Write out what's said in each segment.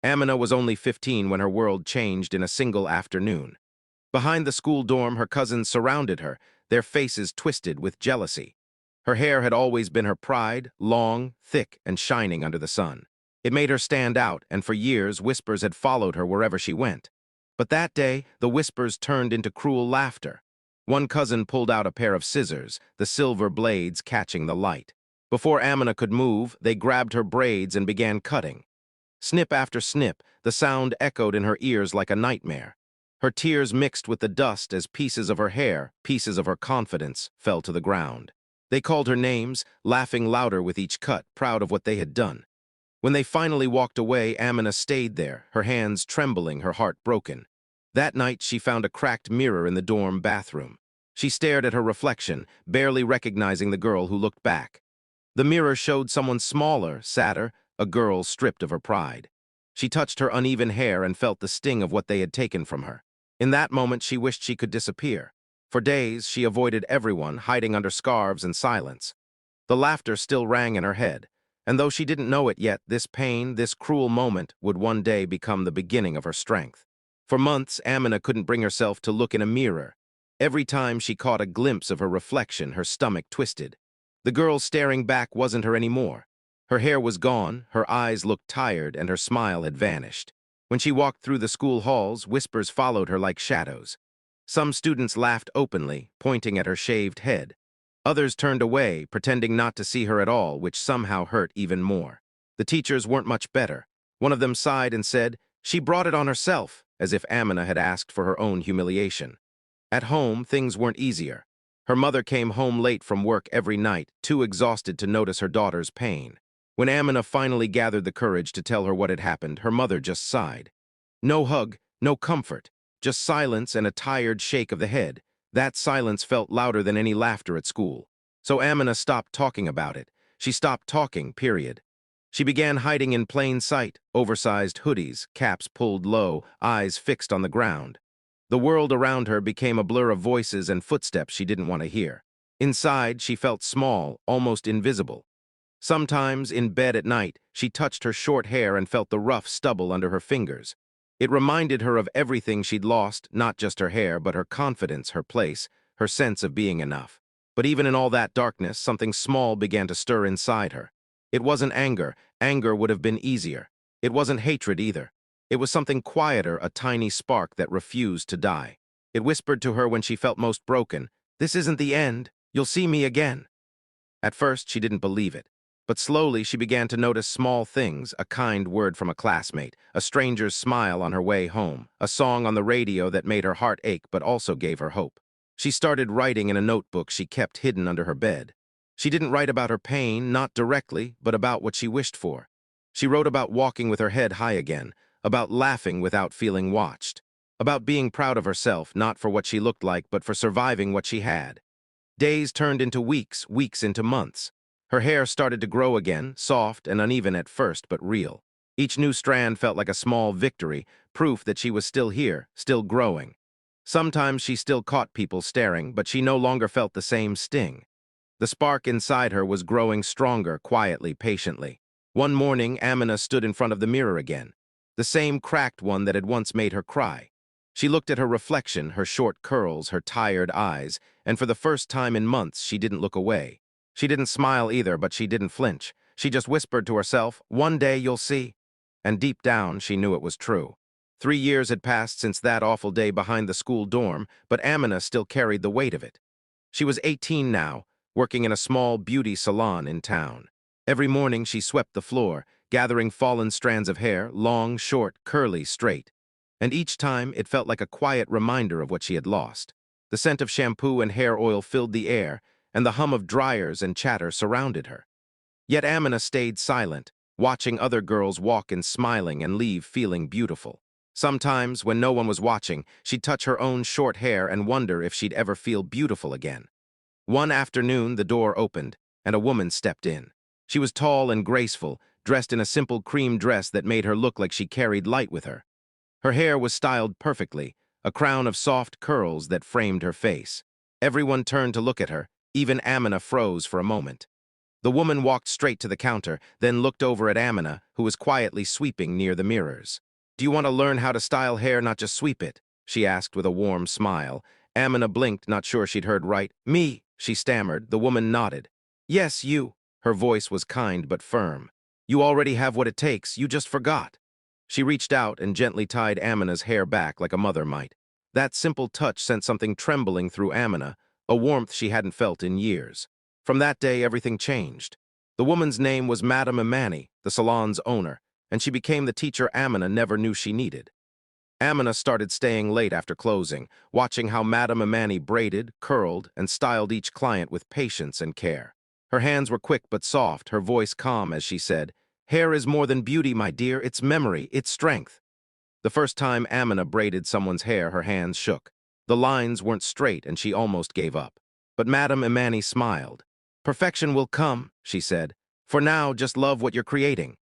Amina was only 15 when her world changed in a single afternoon. Behind the school dorm, her cousins surrounded her, their faces twisted with jealousy. Her hair had always been her pride, long, thick, and shining under the sun. It made her stand out, and for years whispers had followed her wherever she went. But that day, the whispers turned into cruel laughter. One cousin pulled out a pair of scissors, the silver blades catching the light. Before Amina could move, they grabbed her braids and began cutting. Snip after snip, the sound echoed in her ears like a nightmare. Her tears mixed with the dust as pieces of her hair, pieces of her confidence, fell to the ground. They called her names, laughing louder with each cut, proud of what they had done. When they finally walked away, Amina stayed there, her hands trembling, her heart broken. That night, she found a cracked mirror in the dorm bathroom. She stared at her reflection, barely recognizing the girl who looked back. The mirror showed someone smaller, sadder, a girl stripped of her pride. She touched her uneven hair and felt the sting of what they had taken from her. In that moment, she wished she could disappear. For days, she avoided everyone, hiding under scarves and silence. The laughter still rang in her head, and though she didn't know it yet, this pain, this cruel moment, would one day become the beginning of her strength. For months, Amina couldn't bring herself to look in a mirror. Every time she caught a glimpse of her reflection, her stomach twisted. The girl staring back wasn't her anymore. Her hair was gone, her eyes looked tired, and her smile had vanished. When she walked through the school halls, whispers followed her like shadows. Some students laughed openly, pointing at her shaved head. Others turned away, pretending not to see her at all, which somehow hurt even more. The teachers weren't much better. One of them sighed and said, "She brought it on herself," as if Amina had asked for her own humiliation. At home, things weren't easier. Her mother came home late from work every night, too exhausted to notice her daughter's pain. When Amina finally gathered the courage to tell her what had happened, her mother just sighed. No hug, no comfort, just silence and a tired shake of the head. That silence felt louder than any laughter at school. So Amina stopped talking about it. She stopped talking, period. She began hiding in plain sight, oversized hoodies, caps pulled low, eyes fixed on the ground. The world around her became a blur of voices and footsteps she didn't want to hear. Inside, she felt small, almost invisible. Sometimes, in bed at night, she touched her short hair and felt the rough stubble under her fingers. It reminded her of everything she'd lost, not just her hair, but her confidence, her place, her sense of being enough. But even in all that darkness, something small began to stir inside her. It wasn't anger. Anger would have been easier. It wasn't hatred either. It was something quieter, a tiny spark that refused to die. It whispered to her when she felt most broken, "This isn't the end. You'll see me again." At first, she didn't believe it. But slowly, she began to notice small things, a kind word from a classmate, a stranger's smile on her way home, a song on the radio that made her heart ache but also gave her hope. She started writing in a notebook she kept hidden under her bed. She didn't write about her pain, not directly, but about what she wished for. She wrote about walking with her head high again, about laughing without feeling watched, about being proud of herself, not for what she looked like, but for surviving what she had. Days turned into weeks, weeks into months. Her hair started to grow again, soft and uneven at first, but real. Each new strand felt like a small victory, proof that she was still here, still growing. Sometimes she still caught people staring, but she no longer felt the same sting. The spark inside her was growing stronger, quietly, patiently. One morning, Amina stood in front of the mirror again, the same cracked one that had once made her cry. She looked at her reflection, her short curls, her tired eyes, and for the first time in months, she didn't look away. She didn't smile either, but she didn't flinch. She just whispered to herself, "One day you'll see." And deep down, she knew it was true. 3 years had passed since that awful day behind the school dorm, but Amina still carried the weight of it. She was 18 now, working in a small beauty salon in town. Every morning she swept the floor, gathering fallen strands of hair, long, short, curly, straight. And each time it felt like a quiet reminder of what she had lost. The scent of shampoo and hair oil filled the air, and the hum of dryers and chatter surrounded her. Yet Amina stayed silent, watching other girls walk in smiling and leave feeling beautiful. Sometimes, when no one was watching, she'd touch her own short hair and wonder if she'd ever feel beautiful again. One afternoon, the door opened, and a woman stepped in. She was tall and graceful, dressed in a simple cream dress that made her look like she carried light with her. Her hair was styled perfectly, a crown of soft curls that framed her face. Everyone turned to look at her. Even Amina froze for a moment. The woman walked straight to the counter, then looked over at Amina, who was quietly sweeping near the mirrors. "Do you want to learn how to style hair, not just sweep it?" she asked with a warm smile. Amina blinked, not sure she'd heard right. "Me," she stammered. The woman nodded. "Yes, you." Her voice was kind but firm. "You already have what it takes, you just forgot." She reached out and gently tied Amina's hair back like a mother might. That simple touch sent something trembling through Amina, a warmth she hadn't felt in years. From that day, everything changed. The woman's name was Madame Imani, the salon's owner, and she became the teacher Amina never knew she needed. Amina started staying late after closing, watching how Madame Imani braided, curled, and styled each client with patience and care. Her hands were quick but soft, her voice calm as she said, "Hair is more than beauty, my dear, it's memory, it's strength." The first time Amina braided someone's hair, her hands shook. The lines weren't straight and she almost gave up. But Madame Imani smiled. "Perfection will come," she said. "For now, just love what you're creating."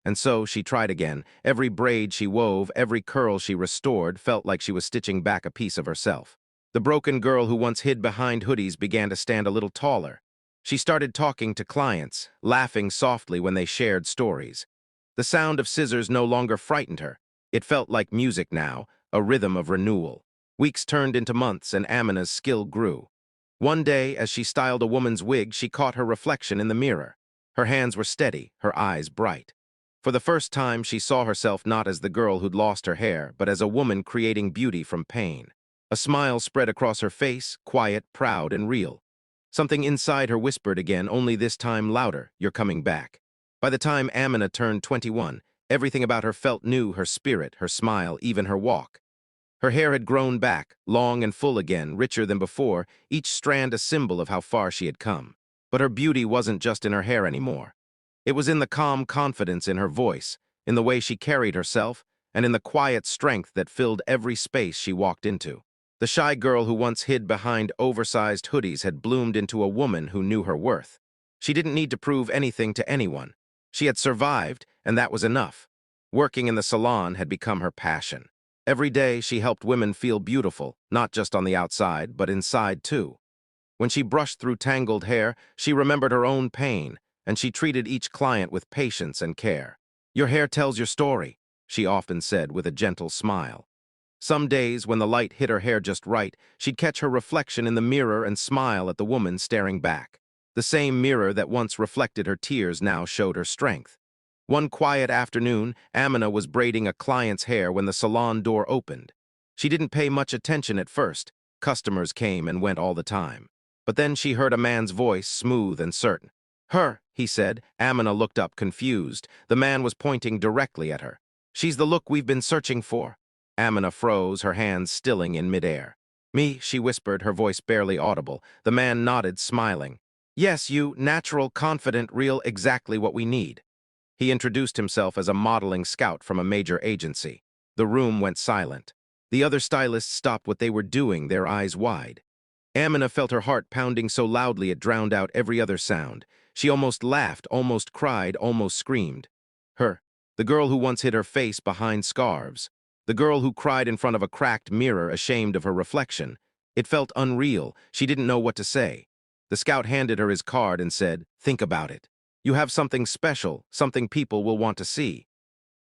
And so she tried again. Every braid she wove, every curl she restored felt like she was stitching back a piece of herself. The broken girl who once hid behind hoodies began to stand a little taller. She started talking to clients, laughing softly when they shared stories. The sound of scissors no longer frightened her. It felt like music now, a rhythm of renewal. Weeks turned into months and Amina's skill grew. One day, as she styled a woman's wig, she caught her reflection in the mirror. Her hands were steady, her eyes bright. For the first time, she saw herself not as the girl who'd lost her hair, but as a woman creating beauty from pain. A smile spread across her face, quiet, proud, and real. Something inside her whispered again, only this time louder, "You're coming back." By the time Amina turned 21, everything about her felt new, her spirit, her smile, even her walk. Her hair had grown back, long and full again, richer than before, each strand a symbol of how far she had come. But her beauty wasn't just in her hair anymore. It was in the calm confidence in her voice, in the way she carried herself, and in the quiet strength that filled every space she walked into. The shy girl who once hid behind oversized hoodies had bloomed into a woman who knew her worth. She didn't need to prove anything to anyone. She had survived, and that was enough. Working in the salon had become her passion. Every day she helped women feel beautiful, not just on the outside, but inside too. When she brushed through tangled hair, she remembered her own pain, and she treated each client with patience and care. "Your hair tells your story," she often said with a gentle smile. Some days, when the light hit her hair just right, she'd catch her reflection in the mirror and smile at the woman staring back. The same mirror that once reflected her tears now showed her strength. One quiet afternoon, Amina was braiding a client's hair when the salon door opened. She didn't pay much attention at first. Customers came and went all the time. But then she heard a man's voice, smooth and certain. "Her," he said. Amina looked up, confused. The man was pointing directly at her. "She's the look we've been searching for." Amina froze, her hands stilling in midair. "Me," she whispered, her voice barely audible. The man nodded, smiling. "Yes, you, natural, confident, real, exactly what we need." He introduced himself as a modeling scout from a major agency. The room went silent. The other stylists stopped what they were doing, their eyes wide. Amina felt her heart pounding so loudly it drowned out every other sound. She almost laughed, almost cried, almost screamed. Her, the girl who once hid her face behind scarves. The girl who cried in front of a cracked mirror, ashamed of her reflection. It felt unreal. She didn't know what to say. The scout handed her his card and said, "Think about it. You have something special, something people will want to see."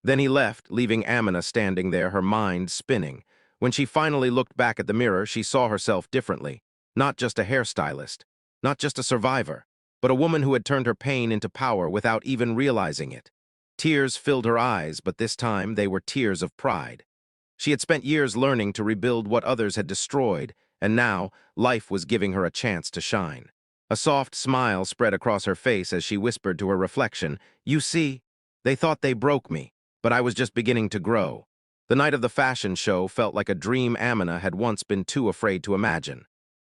Then he left, leaving Amina standing there, her mind spinning. When she finally looked back at the mirror, she saw herself differently. Not just a hairstylist, not just a survivor, but a woman who had turned her pain into power without even realizing it. Tears filled her eyes, but this time they were tears of pride. She had spent years learning to rebuild what others had destroyed, and now life was giving her a chance to shine. A soft smile spread across her face as she whispered to her reflection, "You see, they thought they broke me, but I was just beginning to grow." The night of the fashion show felt like a dream Amina had once been too afraid to imagine.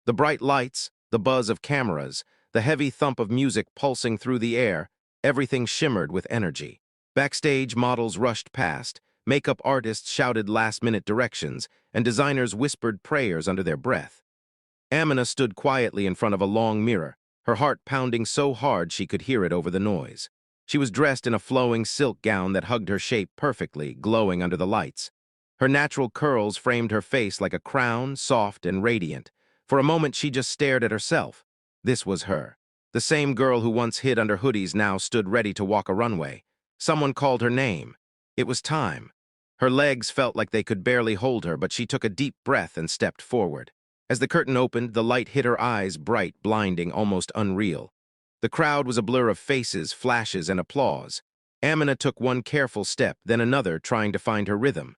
The bright lights, the buzz of cameras, the heavy thump of music pulsing through the air, everything shimmered with energy. Backstage, models rushed past, makeup artists shouted last-minute directions, and designers whispered prayers under their breath. Amina stood quietly in front of a long mirror, her heart pounding so hard she could hear it over the noise. She was dressed in a flowing silk gown that hugged her shape perfectly, glowing under the lights. Her natural curls framed her face like a crown, soft and radiant. For a moment she just stared at herself. This was her. The same girl who once hid under hoodies now stood ready to walk a runway. Someone called her name. It was time. Her legs felt like they could barely hold her, but she took a deep breath and stepped forward. As the curtain opened, the light hit her eyes, bright, blinding, almost unreal. The crowd was a blur of faces, flashes, and applause. Amina took one careful step, then another, trying to find her rhythm.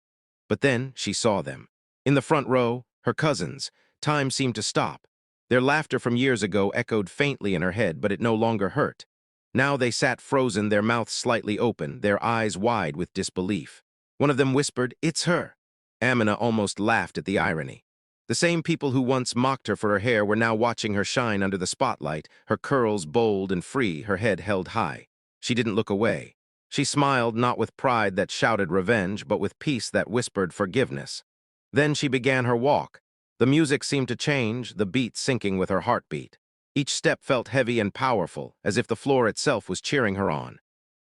But then she saw them. In the front row, her cousins. Time seemed to stop. Their laughter from years ago echoed faintly in her head, but it no longer hurt. Now they sat frozen, their mouths slightly open, their eyes wide with disbelief. One of them whispered, "It's her." Amina almost laughed at the irony. The same people who once mocked her for her hair were now watching her shine under the spotlight, her curls bold and free, her head held high. She didn't look away. She smiled, not with pride that shouted revenge, but with peace that whispered forgiveness. Then she began her walk. The music seemed to change, the beat syncing with her heartbeat. Each step felt heavy and powerful, as if the floor itself was cheering her on.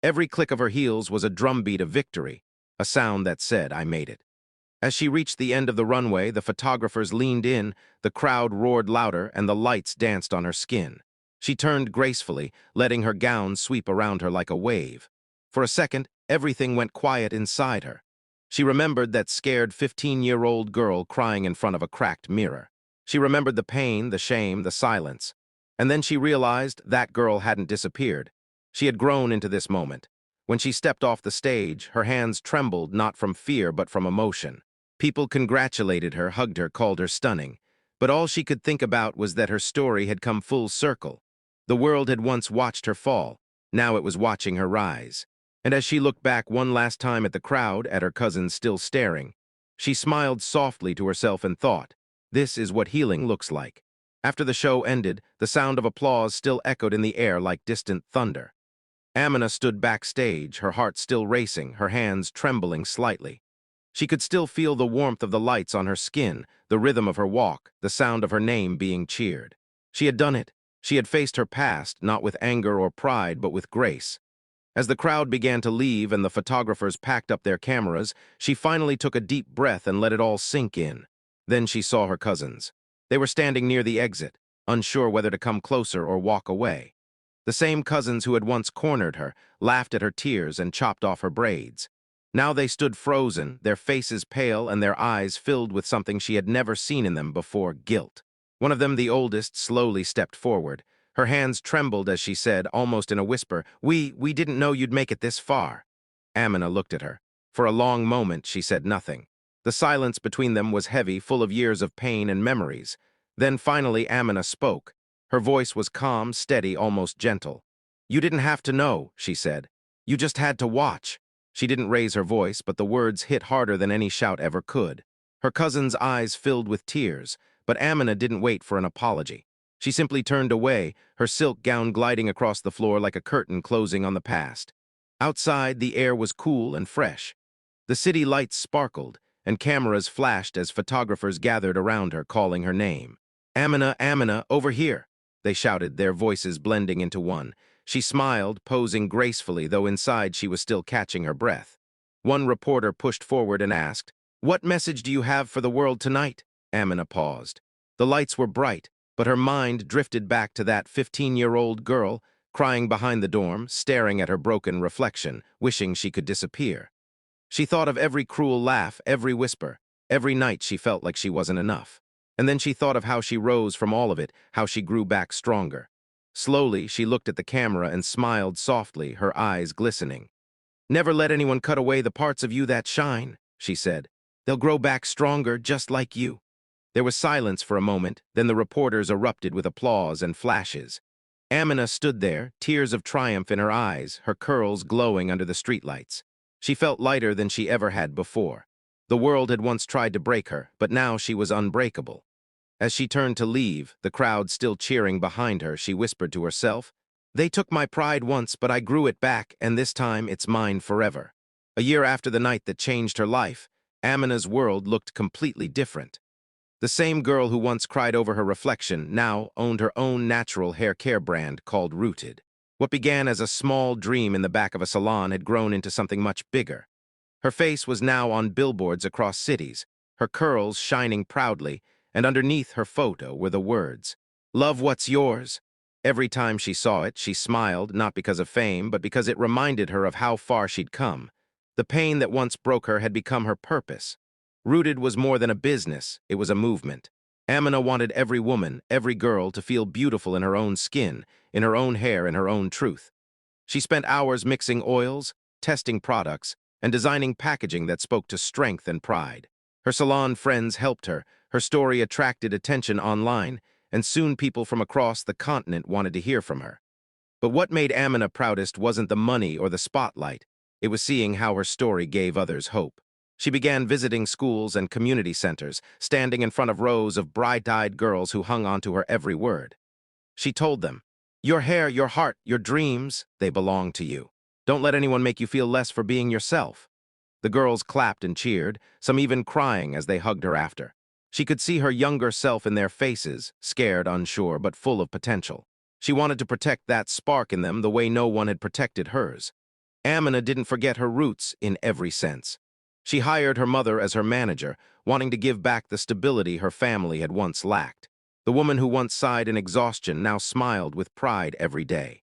Every click of her heels was a drumbeat of victory, a sound that said, "I made it." As she reached the end of the runway, the photographers leaned in, the crowd roared louder, and the lights danced on her skin. She turned gracefully, letting her gown sweep around her like a wave. For a second, everything went quiet inside her. She remembered that scared 15-year-old girl crying in front of a cracked mirror. She remembered the pain, the shame, the silence. And then she realized that girl hadn't disappeared. She had grown into this moment. When she stepped off the stage, her hands trembled not from fear but from emotion. People congratulated her, hugged her, called her stunning. But all she could think about was that her story had come full circle. The world had once watched her fall. Now it was watching her rise. And as she looked back one last time at the crowd, at her cousins still staring, she smiled softly to herself and thought, "This is what healing looks like." After the show ended, the sound of applause still echoed in the air like distant thunder. Amina stood backstage, her heart still racing, her hands trembling slightly. She could still feel the warmth of the lights on her skin, the rhythm of her walk, the sound of her name being cheered. She had done it. She had faced her past, not with anger or pride, but with grace. As the crowd began to leave and the photographers packed up their cameras, she finally took a deep breath and let it all sink in. Then she saw her cousins. They were standing near the exit, unsure whether to come closer or walk away. The same cousins who had once cornered her, laughed at her tears and chopped off her braids. Now they stood frozen, their faces pale and their eyes filled with something she had never seen in them before, guilt. One of them, the oldest, slowly stepped forward. Her hands trembled as she said, almost in a whisper, We didn't know you'd make it this far." Amina looked at her. For a long moment, she said nothing. The silence between them was heavy, full of years of pain and memories. Then finally Amina spoke. Her voice was calm, steady, almost gentle. "You didn't have to know," she said. "You just had to watch." She didn't raise her voice, but the words hit harder than any shout ever could. Her cousin's eyes filled with tears, but Amina didn't wait for an apology. She simply turned away, her silk gown gliding across the floor like a curtain closing on the past. Outside, the air was cool and fresh. The city lights sparkled, and cameras flashed as photographers gathered around her, calling her name. "Amina, Amina, over here!" They shouted, their voices blending into one. She smiled, posing gracefully, though inside she was still catching her breath. One reporter pushed forward and asked, "What message do you have for the world tonight?" Amina paused. The lights were bright, but her mind drifted back to that 15-year-old girl, crying behind the dorm, staring at her broken reflection, wishing she could disappear. She thought of every cruel laugh, every whisper, every night she felt like she wasn't enough. And then she thought of how she rose from all of it, how she grew back stronger. Slowly, she looked at the camera and smiled softly, her eyes glistening. "Never let anyone cut away the parts of you that shine," she said. "They'll grow back stronger, just like you." There was silence for a moment, then the reporters erupted with applause and flashes. Amina stood there, tears of triumph in her eyes, her curls glowing under the streetlights. She felt lighter than she ever had before. The world had once tried to break her, but now she was unbreakable. As she turned to leave, the crowd still cheering behind her, she whispered to herself, "They took my pride once, but I grew it back, and this time it's mine forever." A year after the night that changed her life, Amina's world looked completely different. The same girl who once cried over her reflection now owned her own natural hair care brand called Rooted. What began as a small dream in the back of a salon had grown into something much bigger. Her face was now on billboards across cities, her curls shining proudly, and underneath her photo were the words, "Love what's yours." Every time she saw it, she smiled, not because of fame, but because it reminded her of how far she'd come. The pain that once broke her had become her purpose. Rooted was more than a business, it was a movement. Amina wanted every woman, every girl, to feel beautiful in her own skin, in her own hair, in her own truth. She spent hours mixing oils, testing products, and designing packaging that spoke to strength and pride. Her salon friends helped her story attracted attention online, and soon people from across the continent wanted to hear from her. But what made Amina proudest wasn't the money or the spotlight. It was seeing how her story gave others hope. She began visiting schools and community centers, standing in front of rows of bright-eyed girls who hung onto her every word. She told them, "Your hair, your heart, your dreams, they belong to you. Don't let anyone make you feel less for being yourself." The girls clapped and cheered, some even crying as they hugged her after. She could see her younger self in their faces, scared, unsure, but full of potential. She wanted to protect that spark in them the way no one had protected hers. Amina didn't forget her roots in every sense. She hired her mother as her manager, wanting to give back the stability her family had once lacked. The woman who once sighed in exhaustion now smiled with pride every day.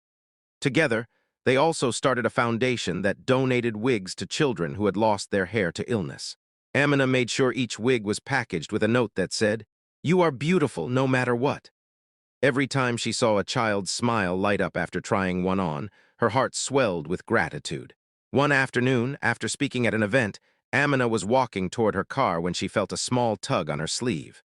Together, they also started a foundation that donated wigs to children who had lost their hair to illness. Amina made sure each wig was packaged with a note that said, "You are beautiful no matter what." Every time she saw a child's smile light up after trying one on, her heart swelled with gratitude. One afternoon, after speaking at an event, Amina was walking toward her car when she felt a small tug on her sleeve.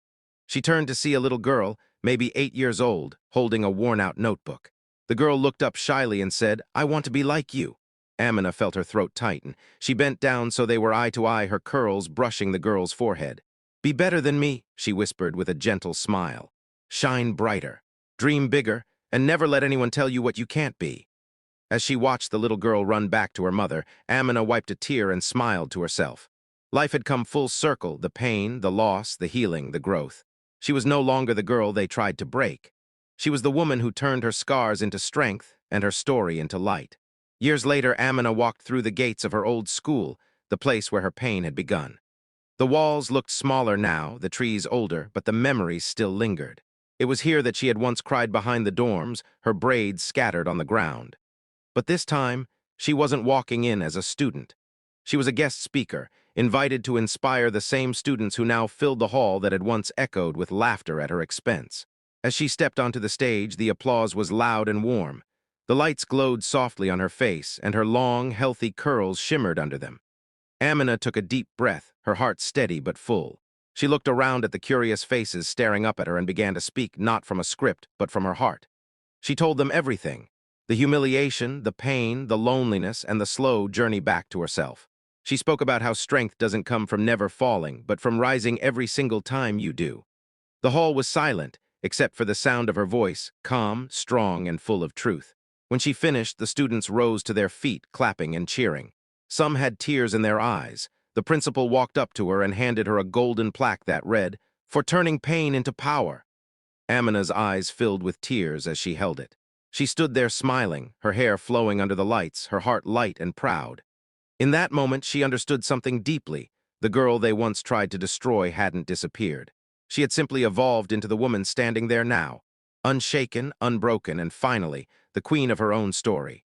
She turned to see a little girl, maybe 8 years old, holding a worn-out notebook. The girl looked up shyly and said, "I want to be like you." Amina felt her throat tighten. She bent down so they were eye to eye, her curls brushing the girl's forehead. "Be better than me," she whispered with a gentle smile. "Shine brighter, dream bigger, and never let anyone tell you what you can't be." As she watched the little girl run back to her mother, Amina wiped a tear and smiled to herself. Life had come full circle, the pain, the loss, the healing, the growth. She was no longer the girl they tried to break. She was the woman who turned her scars into strength and her story into light. Years later, Amina walked through the gates of her old school, the place where her pain had begun. The walls looked smaller now, the trees older, but the memories still lingered. It was here that she had once cried behind the dorms, her braids scattered on the ground. But this time, she wasn't walking in as a student. She was a guest speaker, invited to inspire the same students who now filled the hall that had once echoed with laughter at her expense. As she stepped onto the stage, the applause was loud and warm. The lights glowed softly on her face, and her long, healthy curls shimmered under them. Amina took a deep breath, her heart steady but full. She looked around at the curious faces staring up at her and began to speak not from a script, but from her heart. She told them everything: the humiliation, the pain, the loneliness, and the slow journey back to herself. She spoke about how strength doesn't come from never falling, but from rising every single time you do. The hall was silent, except for the sound of her voice, calm, strong, and full of truth. When she finished, the students rose to their feet, clapping and cheering. Some had tears in their eyes. The principal walked up to her and handed her a golden plaque that read, "For turning pain into power." Amina's eyes filled with tears as she held it. She stood there smiling, her hair flowing under the lights, her heart light and proud. In that moment, she understood something deeply. The girl they once tried to destroy hadn't disappeared. She had simply evolved into the woman standing there now, unshaken, unbroken, and finally, the queen of her own story.